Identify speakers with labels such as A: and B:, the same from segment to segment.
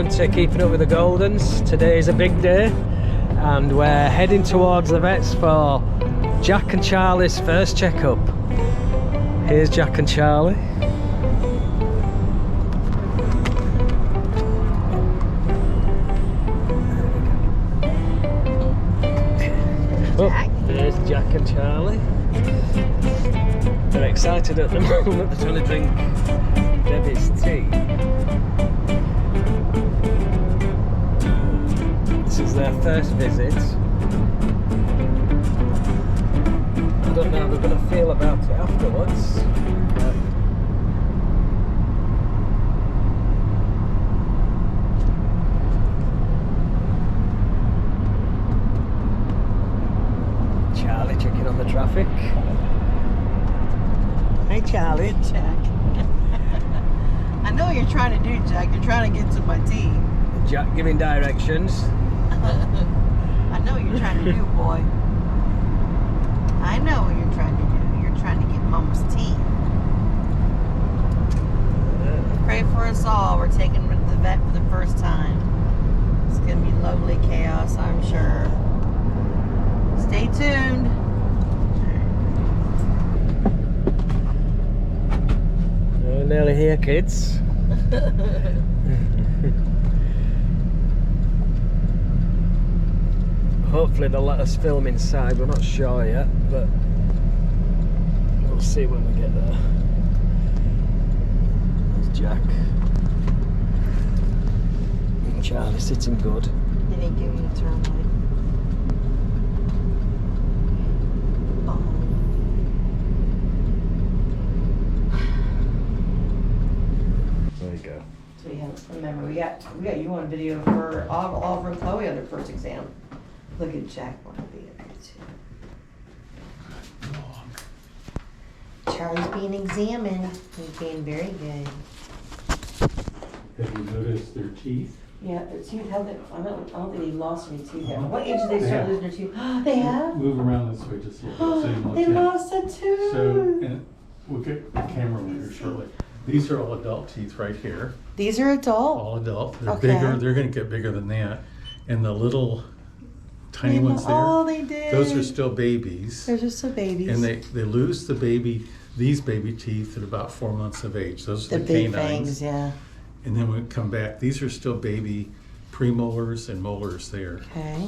A: welcome to Keeping Up with the Goldens. Today is a big day and we're heading towards the vets for Jack and Charlie's first checkup. Here's Jack and Charlie. Oh, there's Jack and Charlie. They're excited at the moment, they're trying to drink Debbie's tea. This is their first visit. I don't know how they're going to feel about it afterwards. Charlie checking on the traffic. Hey Charlie.
B: Jack. I know what you're trying to do, Jack. You're trying to get to my tea.
A: Jack giving directions.
B: I know what you're trying to do, boy. I know what you're trying to do. You're trying to get Mama's tea. Pray for us all. We're taking her to the vet for the first time. It's going to be lovely chaos, I'm sure. Stay tuned.
A: We're nearly here, kids. Hopefully they'll let us film inside, we're not sure yet, but we'll see when we get there. There's Jack. And Charlie sitting good.
B: They didn't give you a turn light.
A: There you go.
B: So yeah, remember we got you on video for Oliver and Chloe on their first exam. Look at Jack want to be up here too. Charlie's being examined. He's being very good.
C: Have you noticed their teeth?
B: Yeah, their teeth haven't. I don't think they've lost any teeth yet. What age did they start losing their teeth? They have.
C: Move around this way just a little bit. So you can
B: They
C: look at-
B: lost a tooth.
C: So, and we'll get the camera later shortly. These are all adult teeth right here.
B: These are adult.
C: All adult. They're
B: Okay.
C: bigger. They're going to get bigger than that. And the little tiny
B: They
C: ones there,
B: Oh, they did.
C: those are still babies.
B: They're just the babies.
C: And they lose these baby teeth at about 4 months of age. Those
B: the
C: are the
B: big
C: canines.
B: fangs, yeah.
C: And then when we come back, these are still baby premolars and molars there.
B: Okay.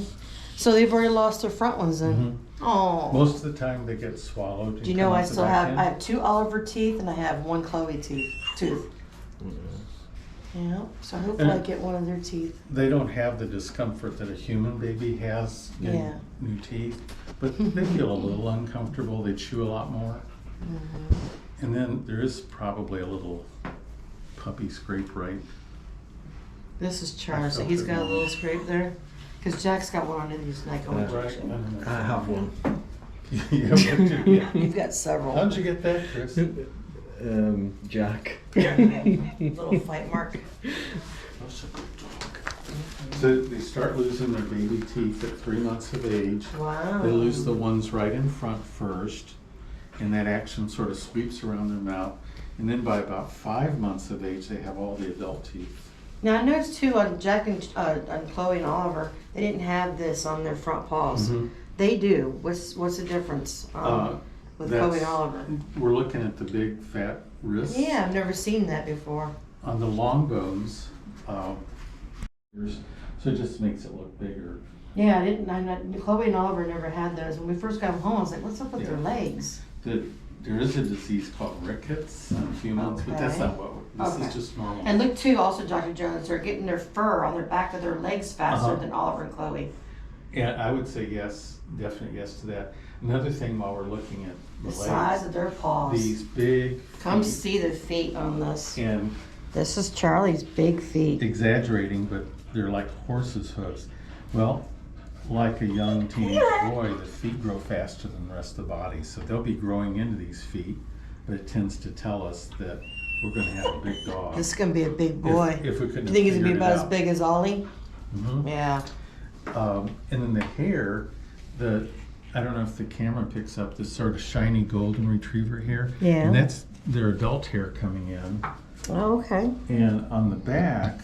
B: So they've already lost their front ones then. Oh.
C: Most of the time they get swallowed. And
B: Do you know
C: come
B: I
C: out the
B: still
C: back
B: have
C: end.
B: I have 2 Oliver teeth and I have 1 Chloe tooth. Yeah. So hopefully I get one of their teeth.
C: They don't have the discomfort that a human baby has getting
B: Yeah.
C: new teeth, but they feel a little uncomfortable. They chew a lot more. And then there is probably a little puppy scrape right.
B: This is Charlie, so he's got a little scrape there. Because Jack's got one under his neck.
C: Right.
A: I have one.
C: You have one too, yeah.
B: You've got several.
C: How'd you get that, Chris?
A: Jack.
B: Little fight mark.
C: That's a good dog. So they start losing their baby teeth at 3 months of age.
B: Wow.
C: They lose the ones right in front first, and that action sort of sweeps around their mouth. And then by about 5 months of age, they have all the adult teeth.
B: Now I noticed too on Jack and on Chloe and Oliver, they didn't have this on their front paws.
C: Mhm.
B: They do. What's the difference with Chloe and Oliver?
C: We're looking at the big fat wrists.
B: Yeah, I've never seen that before.
C: On the long bones, so it just makes it look bigger.
B: Yeah, I didn't. Chloe and Oliver never had those. When we first got home, I was like, "What's up with their legs?"
C: There is a disease called rickets on humans, but that's
B: Okay.
C: not what, this
B: Okay.
C: is just normal.
B: And look too, also Dr. Jones, they're getting their fur on their back of their legs faster
C: Uh-huh.
B: than Oliver and Chloe.
C: And I would say yes, definite yes to that. Another thing while we're looking at
B: The
C: the
B: size
C: legs,
B: of their paws.
C: these big
B: Come
C: feet,
B: see the feet on this.
C: and
B: This is Charlie's big feet.
C: exaggerating, but they're like horses' hooves. Well, like a young teenage boy, the feet grow faster than the rest of the body, so they'll be growing into these feet, but it tends to tell us that we're going to have a big dog.
B: This is gonna be a big boy.
C: If we couldn't
B: Do you think he's gonna be
C: figured it
B: about as
C: out.
B: big as Ollie?
C: Mhm.
B: Yeah.
C: And then the hair, I don't know if the camera picks up this sort of shiny golden retriever hair.
B: Yeah.
C: And that's their adult hair coming in.
B: Oh, okay.
C: And on the back,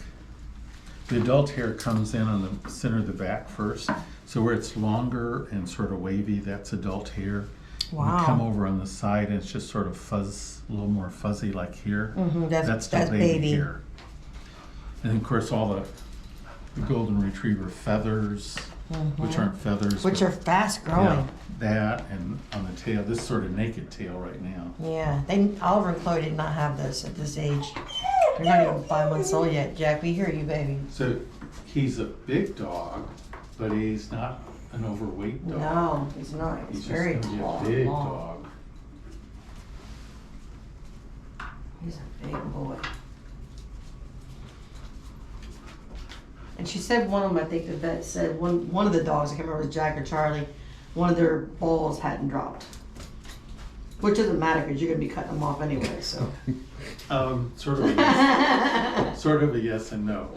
C: The adult hair comes in on the center of the back first. So where it's longer and sort of wavy, that's adult hair.
B: Wow.
C: You come over on the side and it's just sort of fuzz, a little more fuzzy like here.
B: That's
C: the
B: baby.
C: hair. And then of course all the golden retriever feathers, which aren't feathers.
B: Which
C: but-
B: are fast
C: yeah,
B: growing.
C: that and on the tail, this sort of naked tail right now.
B: Yeah, Oliver and Chloe did not have this at this age. They're not even 5 months old yet. Jack, we hear you, baby.
C: So he's a big dog, but he's not an overweight dog.
B: No, he's not. He's
C: He's
B: very
C: just gonna
B: tall.
C: be a big
B: long.
C: dog.
B: He's a big boy. And she said one of them, I think the vet said, one of the dogs, I can't remember if it was Jack or Charlie, one of their balls hadn't dropped. Which doesn't matter because you're going to be cutting them off anyway, so.
C: Sort of a yes, sort of a yes and no.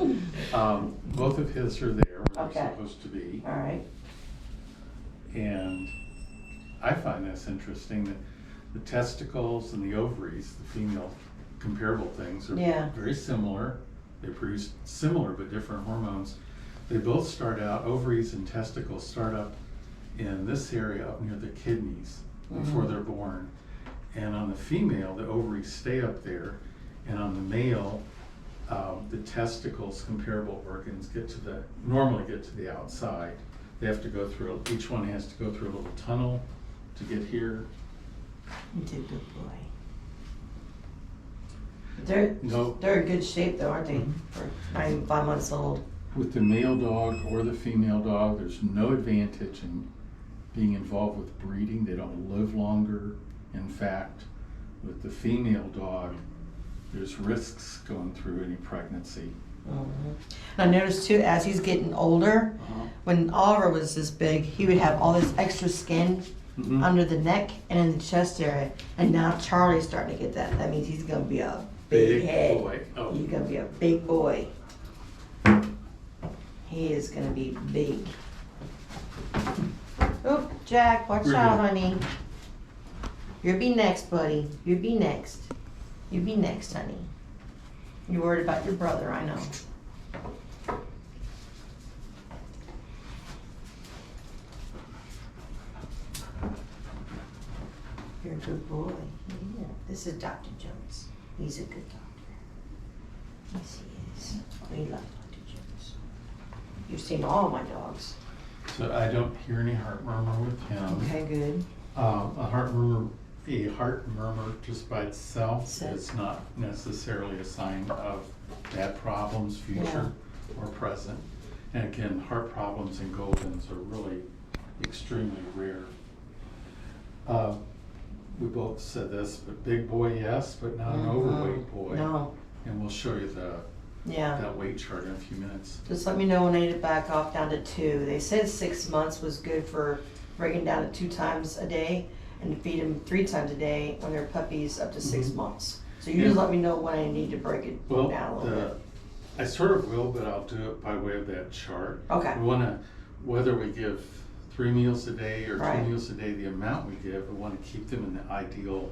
C: Both of his are there where
B: Okay.
C: they're supposed to be.
B: All right.
C: And I find this interesting that the testicles and the ovaries, the female comparable things, are
B: Yeah.
C: very similar. They produce similar but different hormones. They both start out, ovaries and testicles start up in this area up near the kidneys before they're born. And on the female, the ovaries stay up there, and on the male, the testicles, comparable organs, normally get to the outside. They have to go through, each one has to go through a little tunnel to get here.
B: You did good boy. They're in good shape though, aren't they? For not even 5 months old.
C: With the male dog or the female dog, there's no advantage in being involved with breeding. They don't live longer. In fact, with the female dog, there's risks going through any pregnancy.
B: I noticed too, as he's getting older, when Oliver was this big, he would have all this extra skin under the neck and in the chest area. And now Charlie's starting to get that. That means he's going to be a big head.
C: Boy. Oh.
B: He's going to be a big boy. He is going to be big. Oh, Jack, watch out, honey. You'll be next, buddy. You'll be next. You'll be next, honey. You're worried about your brother, I know. You're a good boy. Yeah. This is Dr. Jones. He's a good doctor. Yes, he is. We love Dr. Jones. You've seen all of my dogs.
C: So I don't hear any heart murmur with him.
B: Okay, good.
C: A heart murmur just by itself is not necessarily a sign of bad problems, future or present. And again, heart problems in Goldens are really extremely rare. We both said this, but big boy, yes, but not an overweight boy.
B: No.
C: And we'll show you that weight chart in a few minutes.
B: Just let me know when I need to back off down to 2. They said 6 months was good for breaking down to 2 times a day and feed them 3 times a day when they're puppies up to 6 months. So you just let me know when I need to break it down a little bit.
C: I sort of will, but I'll do it by way of that chart.
B: Okay.
C: We want to, whether we give 3 meals a day or 2
B: Right.
C: meals a day, the amount we give, we want to keep them in the ideal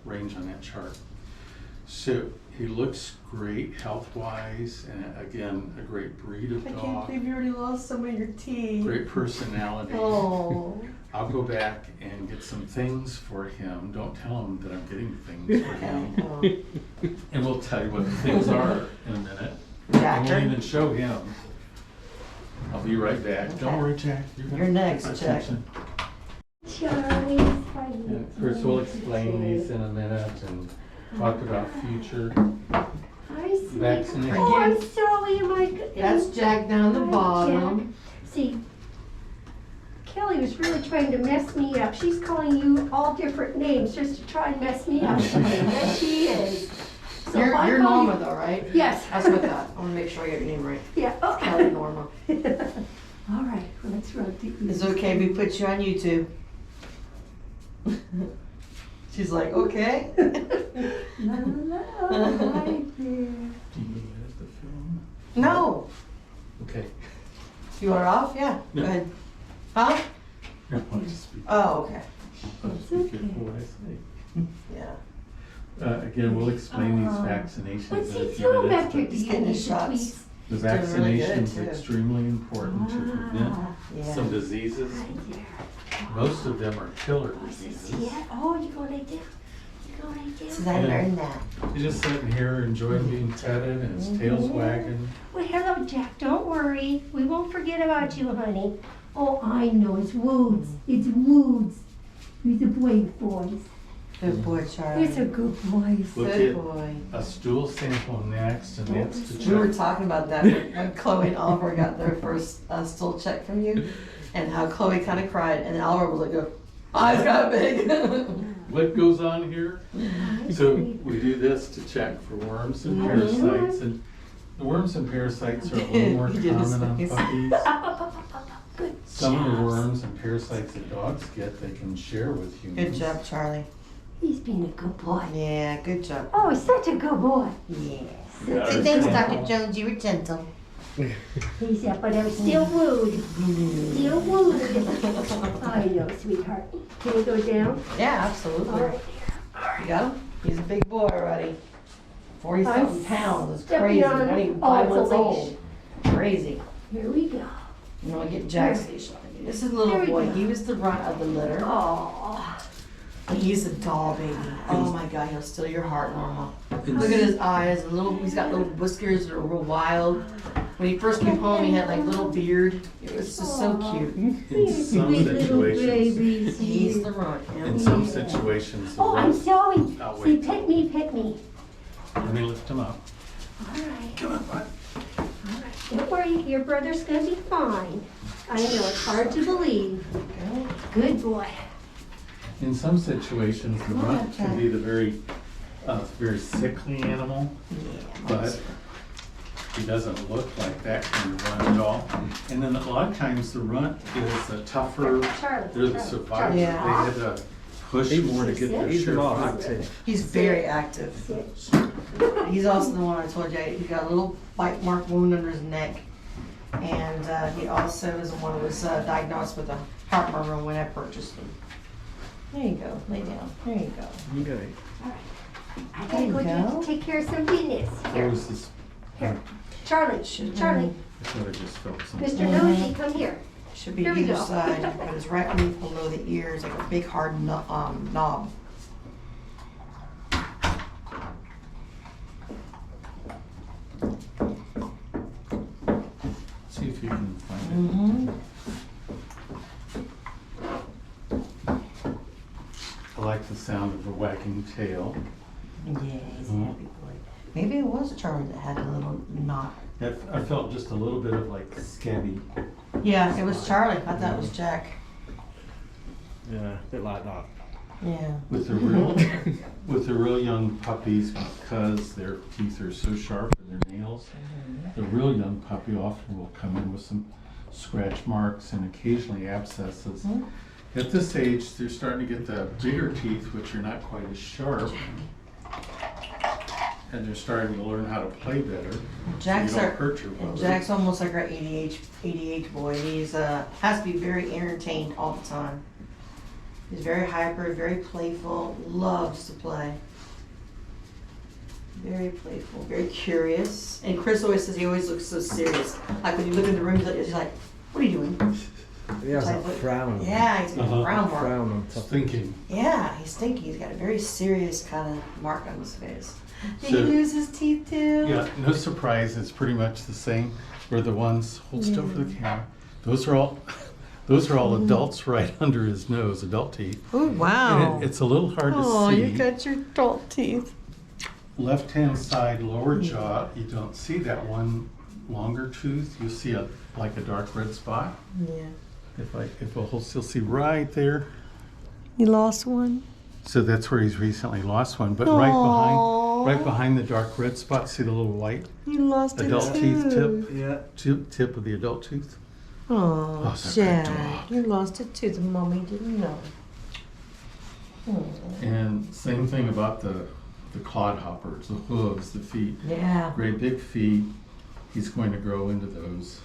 C: range on that chart. So he looks great health-wise, and again, a great breed of
B: I can't
C: dog.
B: believe you already lost some of your teeth.
C: Great personality.
B: Oh.
C: I'll go back and get some things for him. Don't tell him that I'm getting things for him.
B: Oh.
C: And we'll tell you what the things are in a minute. I won't even show him. I'll be right back.
B: Okay.
C: Don't worry, Jack.
B: You're next, Jack.
D: Charlie.
C: And of course, we'll explain these in a minute and talk about future vaccinations.
D: Oh, I'm sorry, my goodness.
B: That's Jack down the bottom.
D: See, Kelly was really trying to mess me up. She's calling you all different names just to try and mess me up. Yes, she is. So if I
B: You're
D: call
B: Norma
D: you-
B: though, right?
D: Yes.
B: That's what I thought. I want to make sure I get your name right.
D: Yeah, okay.
B: Kelly Norma.
D: All right, well, let's run through
B: It's okay if we put you on YouTube. She's like, okay.
D: La, la, la, hi there.
C: Do you edit the film?
B: No.
C: Okay.
B: You want it off? Yeah.
C: No.
B: Go ahead. Huh?
C: I'll just speak.
B: Oh, okay.
C: I'll just be careful what I say.
B: Yeah.
C: Again, we'll explain these vaccinations
D: What's
C: in a
D: he
C: few
D: doing
C: minutes.
D: back here?
C: but-
B: He's getting his shots.
D: Please.
C: The
B: doing really
C: vaccination is
B: good, too.
C: extremely important to prevent
B: Yeah.
C: some diseases.
D: Right there.
C: Most of them are killer
D: Oh,
C: diseases.
D: yeah. Oh, you gonna do? You gonna do?
B: So I learned that.
C: He's just sitting here enjoying being petted and his tail's wagging.
D: Well, hello, Jack. Don't worry. We won't forget about you, honey. Oh, I know. It's Woods. It's Woods. He's a brave boy.
B: Good boy, Charlie.
D: He's a good boy.
C: Look
B: Good
C: at
B: boy.
C: a stool sample next, and that's to
B: We were
C: check.
B: talking about that when Chloe and Oliver got their first stool check from you, and how Chloe kind of cried, and then Oliver was like, eyes got big.
C: What goes on here? So we do this to check for worms and parasites, and the worms and parasites are a little more
B: He did his
C: common on
B: face.
C: puppies.
D: Good
C: Some of the
D: job.
C: worms and parasites that dogs get, they can share with humans.
B: Good job, Charlie.
D: He's been a good boy.
B: Yeah, good job.
D: Oh, he's such a good boy.
B: Yes.
C: Yeah.
B: Say thanks, Dr. Jones. You were gentle.
D: He's up, but I'm still wooed. Still wooed. I know, sweetheart. Can we go down?
B: Yeah,
D: All
B: absolutely.
D: right.
B: You got him? He's a big boy already. 40-something
D: I'm
B: pounds. It's
D: stepping
B: crazy.
D: on-
B: Not even
D: oh,
B: 5
D: it's a
B: months
D: leash.
B: old. Crazy.
D: Here we go.
B: You want to get Jack's leash on you. This is a little
D: There we
B: boy.
D: go.
B: He was the runt of the litter.
D: Oh,
B: And he's a doll baby. Oh my God, he'll steal your heart, Norma. Look at his eyes. He's got little whiskers that are real wild. When he first came home, he had like little beard. It was just so cute.
C: In
D: he's
C: some
D: sweet little
C: situations,
D: babies.
B: He's the runt. Yeah.
C: in some situations, the
D: Oh, I'm
C: worms,
D: sorry.
C: I'll
D: See,
C: wait.
D: pet me, pet me.
C: Let me lift him up.
D: All right.
C: Come on, bud.
D: Don't worry, your brother's gonna be fine. I know, it's hard to believe. Good boy.
C: In some situations, the runt can be the very sickly animal, but he doesn't look like that kind of runt at all. And then a lot of times the runt is a tougher,
D: Charlie.
C: they're the
D: Charlie,
C: survivors.
B: Yeah.
C: They had to push more to get their
A: He's
C: share.
A: more
C: of food.
A: active.
B: He's very active.
D: Sit.
B: He's also the one I told you, he got a little bite mark wound under his neck. And he also is the one who was diagnosed with a heart murmur when I purchased him. There you go, lay down. There you go.
A: Okay.
D: I
B: There you
D: gotta go
B: go.
D: take care of some business.
C: What
D: Here,
C: was this?
D: here. Charlie, Charlie,
C: I thought I just felt something.
D: Mr. Nosy, come here.
B: Should be
D: Here we
B: either
D: go.
B: side, but it's right underneath below the ears, like a big hard knob.
C: See if you can find it.
B: Mm-hmm.
C: I like the sound of a wagging tail.
B: Yeah, he's a
C: Mhm.
B: happy boy. Maybe it was Charlie that had a little knot.
C: I felt just a little bit of like scabby.
B: Yeah, it was Charlie. I thought it was Jack.
A: Yeah, a bit like that.
B: Yeah.
C: With the real young puppies, because their teeth are so sharp and their nails, the real young puppy often will come in with some scratch marks and occasionally abscesses.
B: Mhm.
C: At this age, they're starting to get the bigger teeth, which are not quite as sharp, and they're starting to learn how to play better.
B: Jack's
C: so you
B: our,
C: don't hurt your
B: and
C: brother.
B: Jack's almost like our ADH boy. He's has to be very entertained all the time. He's very hyper, very playful, loves to play. Very playful, very curious. And Chris always says he always looks so serious. Like when you look in the room, he's like, "What are you doing?"
A: He has that
B: Like,
A: frown.
B: Yeah, he's got a frown mark.
A: Frown on
C: Just
A: top.
C: thinking.
B: Yeah, he's thinking. He's got a very serious kind of mark on his face. Did
C: So-
B: he lose his teeth too?
C: Yeah, no surprise, it's pretty much the same. We're the ones, hold still for the camera. Those are all adults right under his nose, adult teeth.
B: Oh wow!
C: And it's a little hard to
B: Oh,
C: see.
B: you got your adult teeth.
C: Left-hand side lower jaw, you don't see that one longer tooth. You see like a dark red spot.
B: Yeah.
C: If a hold still, see right there.
B: You lost one.
C: So that's where he's recently lost one. But
B: Aw.
C: right behind the dark red spot, see the little white
B: You lost
C: adult
B: a
C: teeth
B: tooth.
C: tip? Tip of the adult tooth.
B: Oh,
C: Lost a good
B: Jack,
C: dog.
B: you lost a tooth, and Mommy didn't know.
C: And same thing about the clodhoppers, the hooves, the feet.
B: Yeah.
C: Great big feet. He's going to grow into those.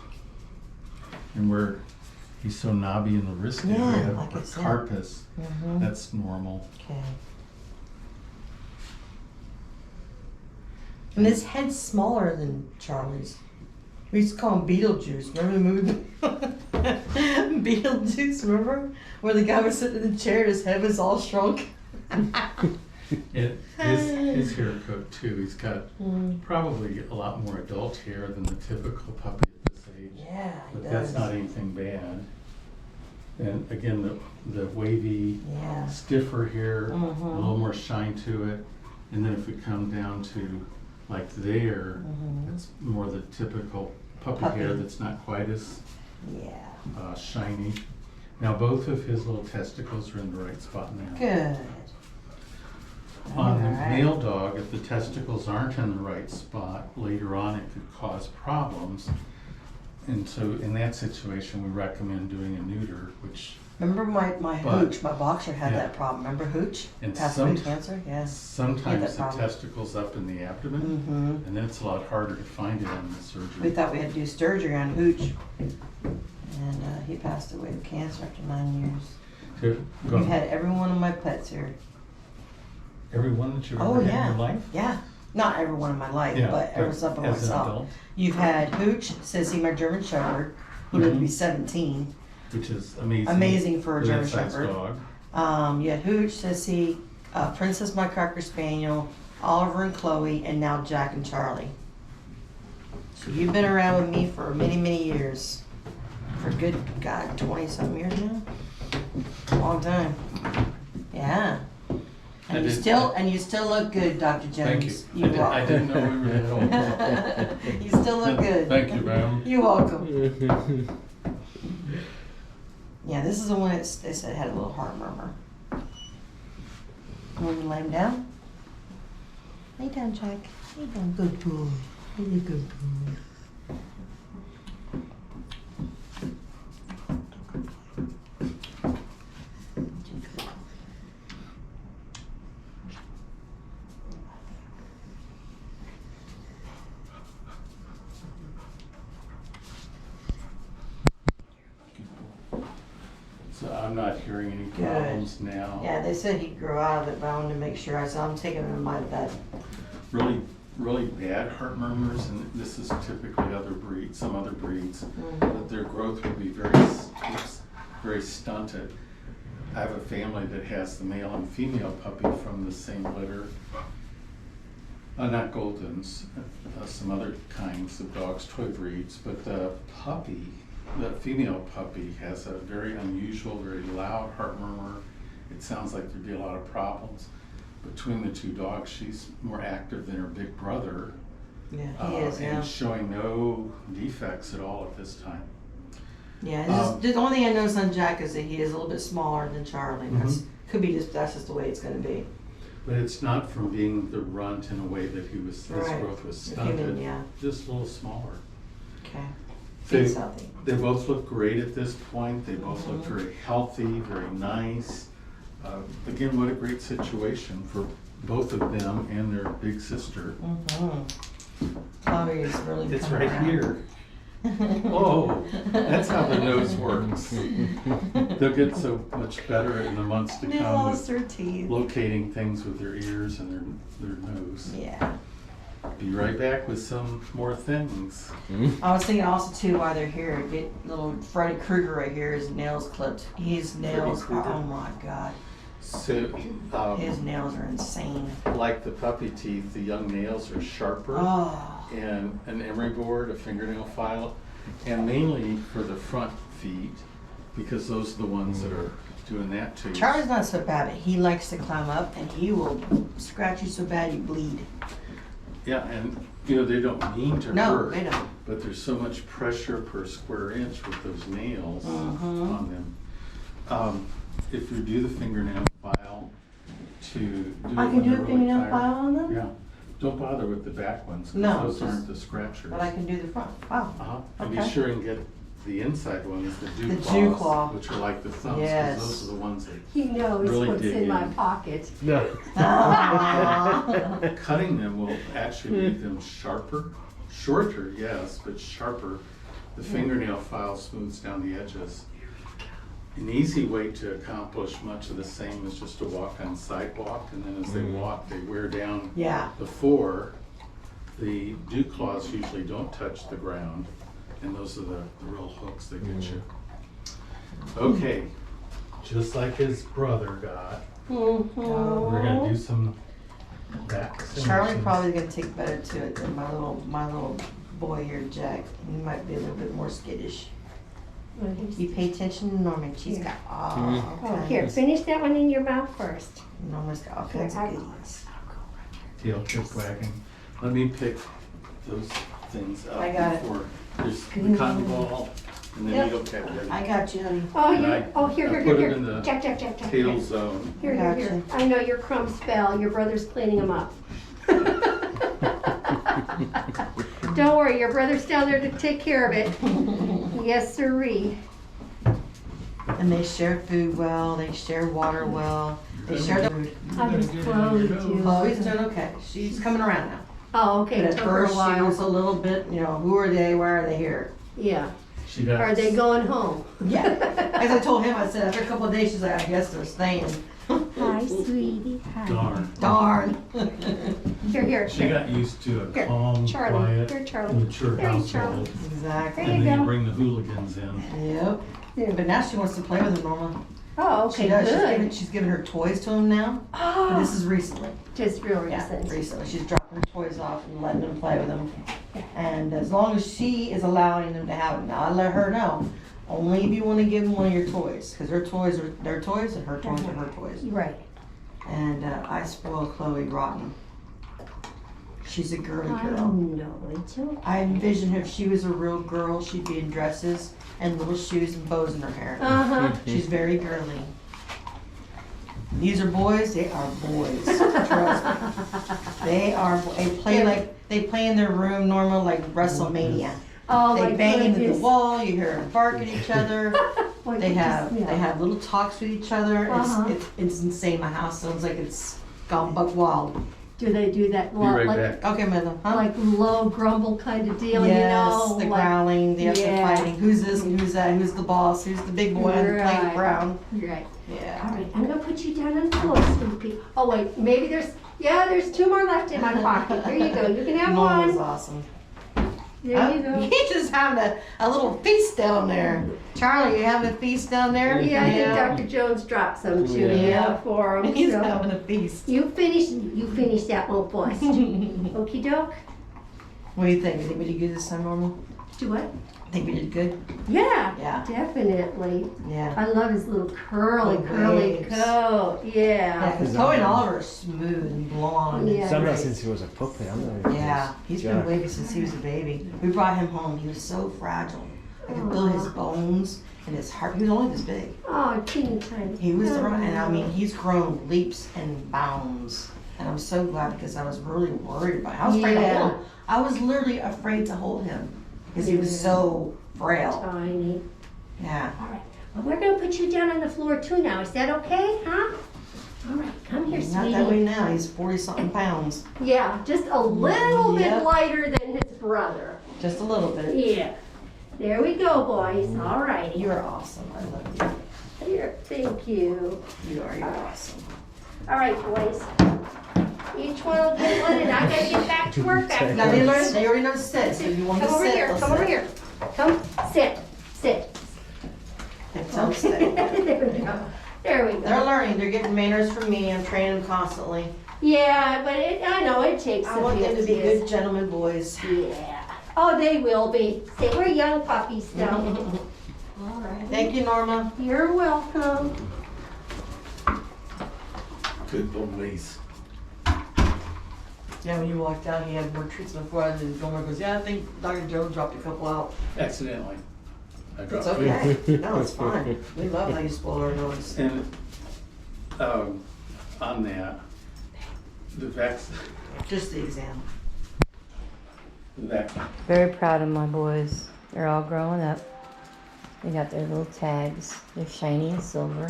C: And where he's so knobby in the wrist
B: Yeah,
C: area,
B: like I
C: or
B: said.
C: carpus,
B: Mm-hmm.
C: that's normal.
B: Okay. And his head's smaller than Charlie's. We used to call him Beetlejuice. Remember the movie? Beetlejuice, remember? Where the guy was sitting in the chair and his head was all shrunk.
C: His hair coat too. He's got probably a lot more adult hair than the typical puppy at this age.
B: Yeah, he
C: But
B: does.
C: that's not anything bad. And again, the wavy,
B: Yeah.
C: stiffer hair, a little more shine to it. And then if we come down to like there, it's more the typical puppy hair that's not quite as
B: Yeah.
C: shiny. Now both of his little testicles are in the right spot now.
B: Good.
C: On the
B: Alright.
C: male dog, if the testicles aren't in the right spot, later on it could cause problems. And so in that situation, we recommend doing a neuter, which
B: Remember my
C: But-
B: Hooch, my boxer had
C: Yeah.
B: that problem. Remember Hooch?
C: And
B: Passed away
C: some-
B: of cancer? Yes.
C: sometimes the
B: problem.
C: testicles up in the abdomen, and then it's a lot harder to find it on the
B: We
C: surgery.
B: thought we had to do surgery on Hooch. And he passed away of cancer after 9 years.
C: Go
B: We've
C: on.
B: had every one of my pets here.
C: Every one that you've
B: Oh,
C: ever had
B: yeah.
C: in your life?
B: Yeah. Not every one in my life,
C: Yeah,
B: but every some of
C: as an
B: myself.
C: adult,
B: You've had Hooch, Sissy, my German Shepherd, who lived to be 17.
C: which is amazing.
B: Amazing for a
C: that
B: German
C: size
B: Shepherd.
C: dog.
B: You had Hooch, Sissy, Princess, my Cocker Spaniel, Oliver and Chloe, and now Jack and Charlie. So you've been around with me for many, many years. For good, God, 20-something years now? Long time. Yeah.
C: I
B: And
C: did-
B: you still look good, Dr.
C: Thank you.
B: Jones.
C: I did- I didn't know we were that old.
B: You still look good.
C: Thank you, ma'am.
B: You're welcome. Yeah, this is the one that they said had a little heart murmur. You want me to lay him down? Lay down, Jack. Lay down, good boy. Really good boy.
C: So I'm not hearing any problems now.
B: Yeah, they said he'd grow out of it, but I wanted to make sure. So I'm taking him in my bed.
C: Really, really bad heart murmurs, and this is typically other breeds, some other breeds, that their growth will be very stunted. I have a family that has the male and female puppy from the same litter. Not Goldens, some other kinds of dogs, toy breeds, but the puppy, the female puppy has a very unusual, very loud heart murmur. It sounds like there'd be a lot of problems. Between the two dogs, she's more active than her big brother.
B: Yeah, he is now.
C: And showing no defects at all at this time.
B: Yeah, it's just, the only thing I noticed on Jack is that he is a little bit smaller than Charlie. That's just the way it's going to be.
C: But it's not from being the runt in a way that his
B: Right.
C: growth was
B: The human,
C: stunted,
B: yeah.
C: just a little smaller.
B: Okay.
C: They,
B: Feet's healthy.
C: they both look great at this point. They both look very healthy, very nice. Again, what a great situation for both of them and their big sister.
B: Chloe is really
C: It's
B: coming
C: right
B: around.
C: here. Oh, that's how the nose works. They'll get so much better in the months to
B: They
C: come
B: lost
C: with
B: her teeth.
C: locating things with their ears and their nose.
B: Yeah.
C: Be right back with some more things.
B: I was thinking also too while they're here, get little Freddy Krueger right here, his nails clipped. His nails,
C: Krueger.
B: oh my God.
C: So,
B: His nails are insane.
C: like the puppy teeth, the young nails are sharper.
B: Oh.
C: And an emery board, a fingernail file, and mainly for the front feet, because those are the ones that are doing that to you.
B: Charlie's not so bad, but he likes to climb up and he will scratch you so bad you bleed.
C: Yeah, and they don't mean to
B: No,
C: hurt,
B: they don't.
C: but there's so much pressure per square inch with those nails on them. If you do the fingernail file to do it
B: I can
C: when
B: do
C: they're
B: a
C: really
B: fingernail
C: tired.
B: file on them?
C: Yeah, don't bother with the back ones, because
B: No,
C: those
B: just-
C: aren't the scratchers.
B: But I can do the front. Wow.
C: And be
B: Okay.
C: sure and get the inside ones, the dew
B: The
C: claws,
B: dew claw.
C: which are like the thumbs,
B: Yes.
C: because those are the ones that
D: He knows
C: Really
D: what's
C: dig
D: in my
C: in.
D: pocket.
A: No.
B: Aw.
C: cutting them will actually make them shorter, yes, but sharper. The fingernail file smooths down the edges. An easy way to accomplish much of the same is just to walk on sidewalk, and then as they walk, they wear down
B: Yeah.
C: the 4 The dew claws usually don't touch the ground, and those are the real hooks that get you. Okay, just like his brother got, we're gonna do some vaccinations.
B: Charlie probably gonna take better to it than my little boy here, Jack. He might be a little bit more skittish. You pay attention to Norman. She's got all
D: Oh,
B: kinds.
D: here, finish that one in your mouth first.
B: Norman's got all kinds of goodies.
C: Tail tip wagging. Let me pick those things up.
B: I got it.
C: before- There's the cotton ball, and then
B: Yep.
C: you go catch it.
B: I got you, honey.
D: Oh,
C: And
D: here,
C: I
D: here,
C: put
D: here,
C: it in
D: here.
C: the
D: Jack.
C: tail zone.
D: Here.
B: Gotcha.
D: I know your crumbs fell. Your brother's cleaning them up. Don't worry, your brother's down there to take care of it. Yes, sirree.
B: And they share food well. They share water well. They share the food.
D: How does Chloe do?
B: Chloe's doing okay. She's coming around now.
D: Oh, okay,
B: But
D: it
B: at
D: took her a
B: first, she was a
D: while.
B: little bit, who are they? Why are they here?
D: Yeah.
C: She got.
D: Are they going home?
B: Yeah. As I told him, I said, after a couple of days, she's like, I guess they're staying.
D: Hi, sweetie. Hi.
C: Darn.
B: Darn.
D: Here.
C: She got used to a
D: Here,
C: calm,
D: Charlie.
C: quiet,
D: Here, Charlie.
C: mature
D: Here,
C: household.
D: Charlie.
B: Exactly.
D: There
C: And
D: you
C: then
D: go.
C: you bring the hooligans in.
B: Yep. But now she wants to play with them, Norma.
D: Oh,
B: She
D: okay,
B: does.
D: good.
B: She's giving her toys to him now. But
D: Oh,
B: this is recently.
D: just real
B: Yeah,
D: recent.
B: recently. She's dropping her toys off and letting them play with them. And as long as she is allowing them to have them. Now, I let her know. Only if you want to give them one of your toys. Because her toys are their toys and her toys are her toys.
D: Right.
B: And I spoil Chloe rotten. She's a girly
D: I
B: girl.
D: know, it's okay.
B: I envision her if she was a real girl, she'd be in dresses and little shoes and bows in her hair.
D: Uh-huh.
B: She's very girly. These are boys, they are boys. Trust me. They play in their room normal like WrestleMania.
D: Oh, my
B: They bang into the
D: goodness.
B: wall, you hear them bark at each other.
D: Well,
B: They
D: you
B: have
D: just- yeah.
B: they have little talks with each other.
D: Uh-huh.
B: It's insane. My house sounds like it's gone buck wild.
D: Do they do that
C: Be right
D: like,
C: back.
B: Okay, Mother. Huh?
D: like low grumble kind of deal,
B: Yes,
D: you know?
B: the
D: like-
B: growling, the
D: Yeah.
B: fighting. Who's this and who's that? Who's the boss? Who's the big boy on the
D: Right.
B: playground?
D: Right.
B: Yeah.
D: All right, I'm gonna put you down on the floor, Snoopy. Oh wait, maybe there's two more left in my pocket. Here you go. You can have
B: Norma's
D: one.
B: awesome.
D: There you go.
B: He's just having a little feast down there. Charlie, you having a feast down there?
D: Yeah, I think Dr. Jones dropped some too.
B: Yeah.
D: Yeah, for him.
B: He's
D: so.
B: having a feast.
D: You finish that one first. Okie doke.
B: What do you think? You think we did good this time, Norma?
D: Do what?
B: Think we did good?
D: Yeah.
B: Yeah.
D: Definitely.
B: Yeah.
D: I love his little curly
B: Waves.
D: coat.
B: Yeah,
D: Yeah.
B: because Chloe and Oliver are smooth and blonde.
D: Yeah.
A: Some
B: and
A: since he was a puppy, haven't they?
B: Yeah, he's been wavy since he was a baby. We brought him home. He was so fragile. I could feel his bones and his heart. He was only this big.
D: Oh, teeny tiny.
B: He was the and I mean, he's grown leaps and bounds. And I'm so glad because I was really worried about him. I was afraid to
D: Yeah.
B: hold him. I was literally afraid to hold him because he was
D: Yeah.
B: so frail.
D: Tiny.
B: Yeah.
D: All right. Well, we're gonna put you down on the floor too now. Is that okay, huh? All right. Come here,
B: He's not that way
D: sweetie.
B: now. He's 40-something pounds.
D: Yeah, just a little
B: Yep.
D: bit lighter than his brother.
B: Just a little bit.
D: Yeah. There we go, boys. All righty.
B: You're awesome. I love
D: Here, thank you.
B: you. You're awesome.
D: All right, boys. Each one will get one, and I gotta get back to work back
B: Now they
D: there.
B: learned, they already know to sit, so if you want to
D: Come over
B: sit,
D: here.
B: they'll
D: Come over
B: sit.
D: here. Come, sit.
B: They tell them to sit.
D: There we go. There we
B: They're
D: go.
B: learning. They're getting manners from me. I'm training them constantly.
D: Yeah, but I know it takes
B: I
D: a
B: want them to be
D: bit.
B: good gentlemen boys.
D: Yeah. Oh, they will be. See, we're young puppies still. All right.
B: Thank you, Norma.
D: You're welcome.
C: Good boys.
B: Yeah, when you walked out, he had more treats before, and Norma goes, "Yeah, I think Dr. Joe dropped a couple out."
C: Accidentally. I
B: It's
C: dropped
B: okay. No, it's fine. We love how you spoil our dogs.
C: And on that, the
B: Just the exam.
E: Very proud of my boys. They're all growing up. They got their little tags. They're shiny and silver.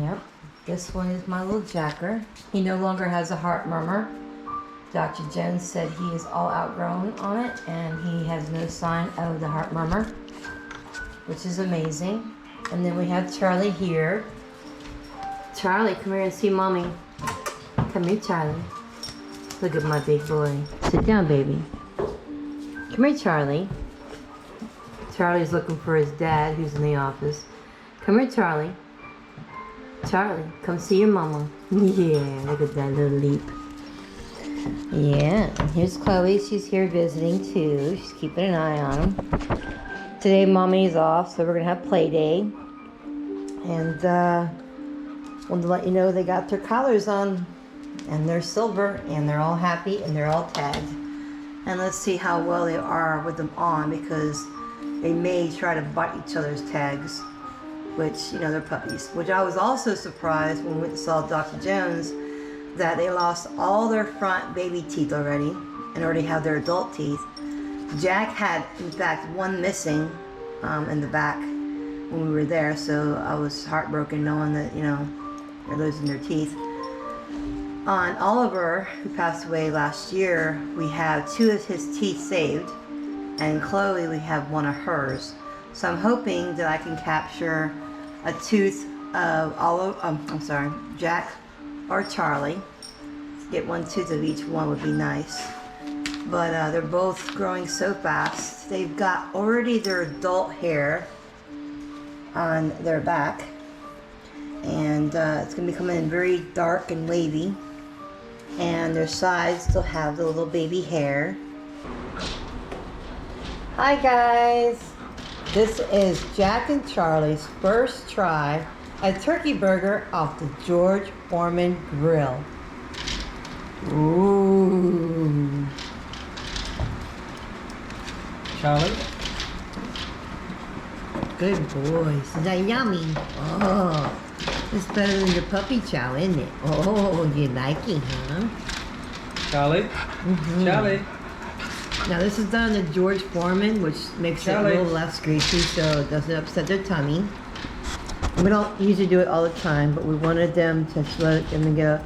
E: Yep. This one is my little Jacker. He no longer has a heart murmur. Dr. Jones said he is all outgrown on it and he has no sign of the heart murmur, which is amazing. And then we have Charlie here. Charlie, come here and see mommy. Come here, Charlie. Look at my big boy. Sit down, baby. Come here, Charlie. Charlie's looking for his dad, who's in the office. Come here, Charlie. Charlie, come see your mama. Yeah, look at that little leap. Yeah, and here's Chloe. She's here visiting too. She's keeping an eye on him. Today, mommy's off, so we're gonna have play day. And wanted to let you know they got their collars on, and they're silver, and they're all happy, and they're all tagged. And let's see how well they are with them on, because they may try to bite each other's tags, which, you know, they're puppies. Which I was also surprised when we went and saw Dr. Jones, that they lost all their front baby teeth already, and already have their adult teeth. Jack had, in fact, one missing in the back when we were there, so I was heartbroken knowing that, you know, they're losing their teeth. On Oliver, who passed away last year, we have 2 of his teeth saved, and Chloe, we have 1 of hers. So I'm hoping that I can capture a tooth of Jack or Charlie. Get 1 tooth of each one would be nice. But they're both growing so fast. They've got already their adult hair on their back, and it's gonna be coming in very dark and wavy, and their sides still have the little baby hair. Hi guys, this is Jack and Charlie's first try at turkey burger off the George Foreman grill. Ooh.
A: Charlie?
E: Good boys. Is that yummy? Oh, it's better than your puppy chow, isn't it? Oh, you like it, huh?
A: Charlie? Charlie?
E: Now this is done the George Foreman, which makes it a little less greasy so it doesn't upset their tummy. We don't usually do it all the time, but we wanted them to let them get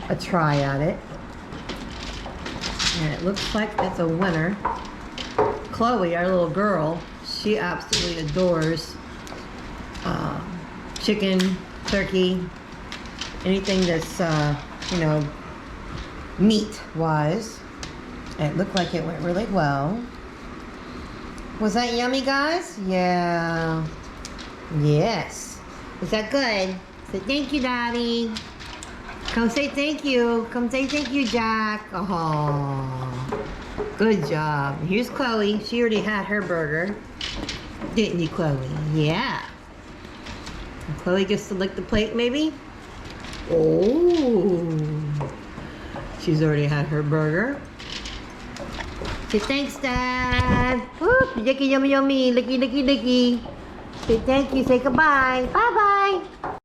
E: a try at it. And it looks like it's a winner. Chloe, our little girl, she absolutely adores chicken, turkey, anything that's, you know, meat-wise. It looked like it went really well. Was that yummy, guys? Yeah. Yes. Is that good? Say thank you, Daddy. Come say thank you. Come say thank you, Jack. Oh, good job. Here's Chloe. She already had her burger. Didn't you, Chloe? Yeah. And Chloe gets to lick the plate, maybe? Oh. She's already had her burger. Say thanks, Dad. Whoop, licky, yummy, yummy. Licky, licky, licky. Say thank you. Say goodbye. Bye-bye.